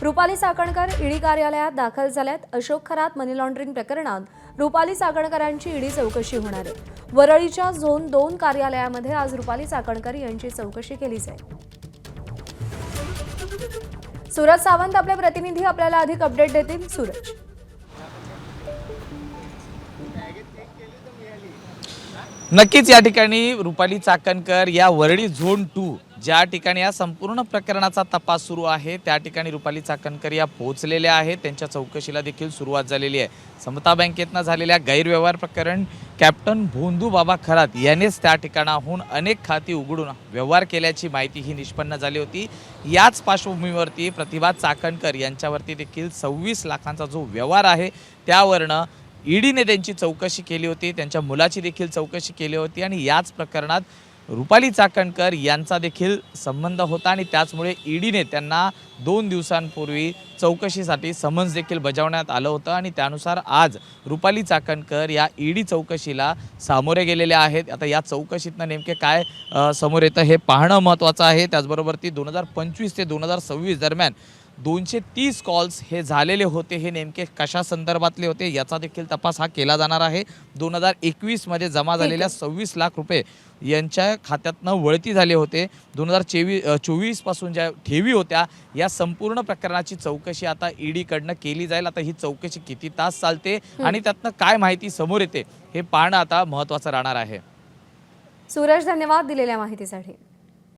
Rupali Chakankar ED कार्यालयात दाखल झाल्यात। अशोक खरात मनी लॉन्ड्रिंग प्रकरणात रुपाली चाकणकरांची ईडी चौकशी होणार आहे। वरळीच्या झोन 2 कार्यालयामध्ये आज रुपाली चाकणकर यांची चौकशी केली जाईल। सूरज सावंत आपले प्रतिनिधी आपल्याला अधिक अपडेट देतील। सूरज, नक्कीच या ठिकाणी रुपाली चाकणकर या वरळी झोन 2 ज्या ठिकाणी या संपूर्ण प्रकरणाचा तपास सुरू आहे त्या ठिकाणी रुपाली चाकणकर या पोहोचलेल्या आहेत। त्यांच्या चौकशीला देखील सुरुवात झालेली आहे। समता बँकेतनं झालेल्या गैरव्यवहार प्रकरण कॅप्टन भोंदू बाबा खरात यानेच त्या ठिकाणाहून अनेक खाती उघडून व्यवहार केल्याची माहिती ही निष्पन्न झाली होती। याच पार्श्वभूमीवरती प्रतिभा चाकणकर यांच्यावरती देखील 26 लाखांचा जो व्यवहार आहे त्यावरनं ईडीने त्यांची चौकशी केली होती, त्यांच्या मुलाची देखील चौकशी केली होती आणि याच प्रकरणात रुपाली चाकणकर यांचा देखील संबंध होता आणि त्याचमुळे ईडीने त्यांना 2 दिवसांपूर्वी चौकशीसाठी समन्स देखील बजावण्यात आलं होतं आणि त्यानुसार आज रुपाली चाकणकर या ईडी चौकशीला सामोरे गेलेले आहेत। आता या चौकशीतनं नेमके काय समोर येतं हे पाहणं महत्त्वाचं आहे। त्याचबरोबर ती 2025 ते 2026 दरम्यान 230 कॉल्स हे झालेले होते, हे नेमके कशा संदर्भातले होते याचा देखील तपास हा केला जाणार आहे। 2021 मध्ये जमा झालेल्या 26 लाख रुपये यांच्या खात्यातनं वळती झाले होते। 2024 पासून ज्या ठेवी होत्या या संपूर्ण प्रकरणाची चौकशी आता ईडी कडनं केली जाईल। आता ही चौकशी किती तास चालते आणि त्यातनं काय माहिती समोर येते हे पाहणं आता महत्त्वाचं राहणार आहे। सूरज, धन्यवाद दिलेल्या माहितीसाठी।